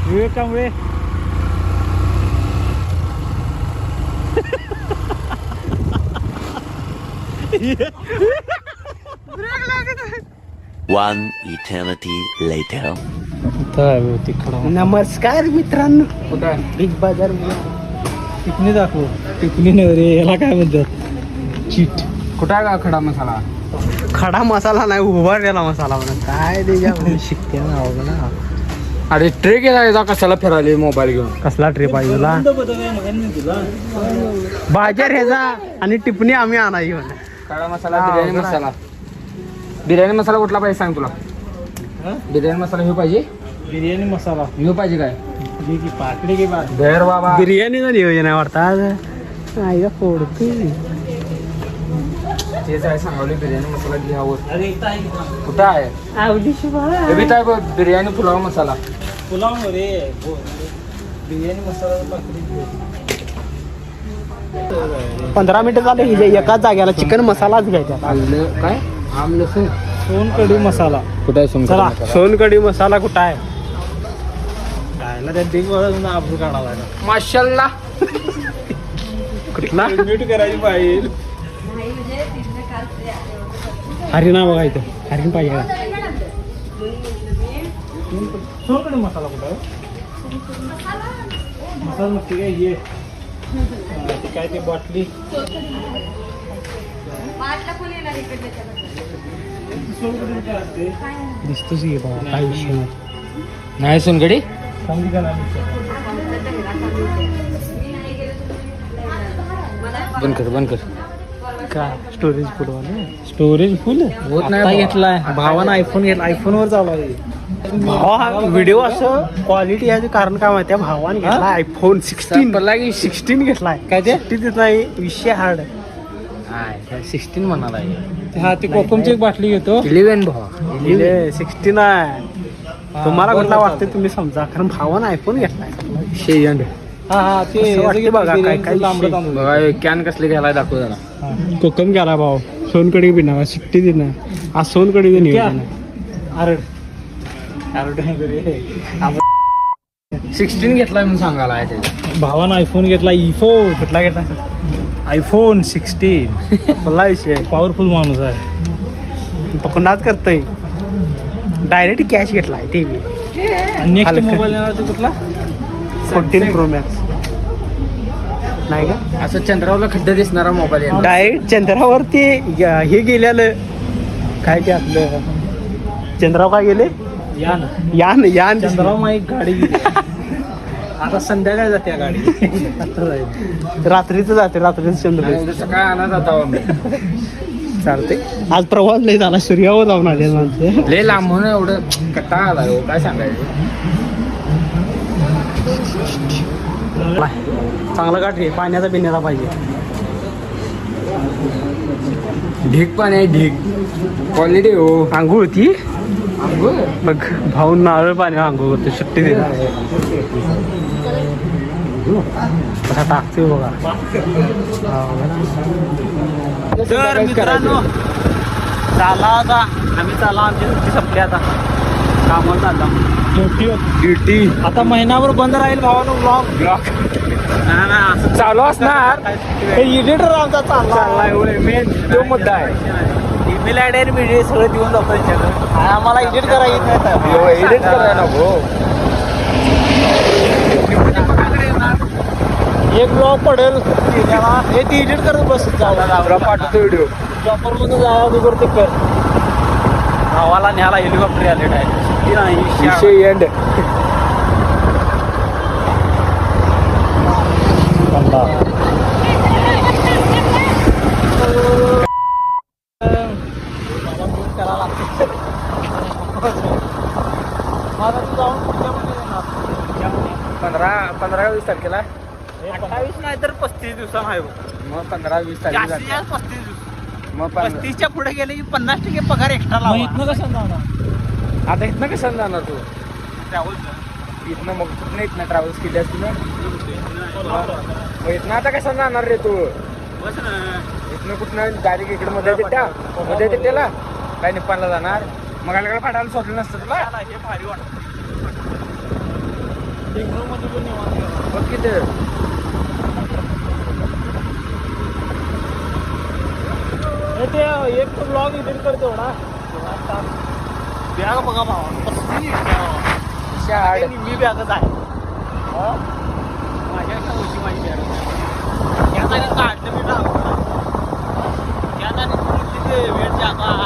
विवेक Kamble. One eternity later. नमस्कार मित्रांनो. कुठं आहे? बिग बाजार टिपणी दाखव. टिपणी नाही रे, याला काय म्हणतात? चीट. कुठं आहे का खडा मसाला? खडा मसाला नाही, उभारलेला मसाला म्हणून काय त्याच्या शिकते ना. अरे ट्रे केला याचा कशाला फिरायला मोबाईल घेऊन? कसला ट्रिप आहे तुला? बाजार ह्याचा आणि टिपणी आम्ही आणायची म्हणा. खडा मसाला, बिर्याणी मसाला. बिर्याणी मसाला कुठला पाहिजे सांग तुला? बिर्याणी मसाला घेऊ पाहिजे? बिर्याणी मसाला घेऊ पाहिजे काय? घे की पाकडी घे बा. धैर बाबा. बिर्याणीचं नियोजन आहे वाटतं. आईला फोडते. तेच आहे सांगवली बिर्याणी मसाला घ्यावं. अरे इथं आहे की कुठं आहे? आवडीशी बाळा. हे बी काय बघ, बिर्याणी पुलाव मसाला. पुलाव रे. बिर्याणी मसाला पाकडी घे. 15 मिनिटं झाले हिजे एकाच जाग्याला चिकन मसालाच घ्यायचा. आलं काय? आम लसूण. सोनकढी मसाला. कुठं आहे सोनकढी चला मसाला? सोनकढी मसाला कुठं आहे? खायला त्या बिग वरून आबरू काढावा लागला. माशाल्लाह. कुठला? मीठ करायची पाहिजे. हरिणा बघा इथं. हरिण पाहिजे का? सोनकढी मसाला कुठं आहे? मसाला नक्की काय ये. ते काय ते बाटली. सोनकढी काय असते? दिसतोच की बाबा, काय विषय नाही. नाही सोनकढी. सांगली का नाही? बंद कर बंद कर. काय स्टोरेज फुल वाले? स्टोरेज फुल होत आता नाही घेतलाय भावानं आयफोन घेतला. आयफोन वर चालू आहे. भावा व्हिडिओ असं क्वालिटी याचं कारण काय माहिती आहे? भावाने घेतला आयफोन 16 घेतलाय. काय ते 60 नाही, विषय हार्ड. 16 म्हणाला. हा ते कोकमची एक बाटली घेतो. 11 भावा. 16 आहे. तुम्हाला कुठला वाटतं तुम्ही समजा, कारण भावानं आयफोन घेतलाय. शेयंड. हा हा ते असं वाटतं बघा, काय काय तांबडं विषय. तांदूळ. बघा कॅन कसले घ्यायला दाखव जरा. कोकम गेला भाऊ. सोनकडी बिना 60 दिन आज सोनकडीचं नियोजन आहे. आरड आरड रे. 16 घेतलाय म्हणून सांगायला आहे त्याचा. भावानं आयफोन घेतला. इफोन कुठला घेतला? आयफोन 16. कुठला विषय? पॉवरफुल माणूस आहे. पकडणार करतोय. डायरेक्ट कॅश घेतलाय ते बी. आणि नेक्स्ट हलकं. मोबाईल येणार तो कुठला? 14 प्रो मॅक्स नाही का? असं चंद्रावरला खड्डा दिसणारा मोबाईल आहे. डायरेक्ट चंद्रावरती हे गेलेलं काय ते आपलं चंद्रावर काय गेले? यान यान यान चंद्रावर मग एक गाडी गेली. आता संध्याकाळी जाते या गाडी. आता जाईल. रात्रीच जाते. रात्रीच चंद्र उद्या सकाळी आणत जाता आम्ही. चालते. आज प्रवास लय झाला. सूर्यावर जाऊन आले माणसे. लय लांब म्हणून एवढं कट्टा आला हो, काय सांगायचं. चांगला गाठ रे. पाण्याचा पिण्याला पाहिजे. ढीक पण आहे ढीक. क्वालिटी हो. आंघोळ होती अंघोळ. बघ भाऊ नारळ पाणी आंघोळ करतो. सुट्टी दे कसा टाकते बघा. तर मित्रांनो चाला आता आम्ही चाला. आमची सुट्टी संपली आता. कामाला चालला. ड्युटी आता महिनाभर बंद राहील भावानं ब्लॉग. असं चालू असणार. एडिटर आमचा चाललाय मेन तो मुद्दा आहे. ईमेल आय डी आणि व्हिडिओ सगळं देऊन जातो त्यांच्याकडे. आम्हाला एडिट करायला येत नाही. एडिट करायला नको. एक ब्लॉग पडेल हे ती एडिट करत बस. तुला पाठवतो व्हिडिओ. प्रॉपर मध्ये जावा तू करते कर. गावाला न्यायला हेलिकॉप्टर आलेलं आहे. सुट्टी नाही. विषय एंड. पंधरा 20 तारखेला. 28 नाही तर 35 दिवसांना आहे. मग 15-20 तारखेला. जास्तीत जास्त 35 दिवस. मग 35च्या पुढे गेले की 50% पगार एक्स्ट्रा लावा. इथनं कसं जाणार? आता इथनं कसं जाणार तू? ट्रॅव्हल इथनं मग कुठनं इथनं ट्रॅव्हल्स केली असती ना. मग इथनं आता कसं जाणार रे तू? बस ना. इथनं कुठनं डायरेक्ट इकडे मध्ये तिट्याला काय निप्पानला जाणार? मग फाटायला सोडलं नसतं तुला. हे भारी वाटतं. बेंगलोरमध्ये पण निवांत गेला. बघ किती ते एक ब्लॉग एडिट करतो ना बॅग बघा भावा कसली शाड मी बॅगच आहे माझ्याकडे होती माझी बॅग याचा काढलं मी लागलं याचा वेळ जागा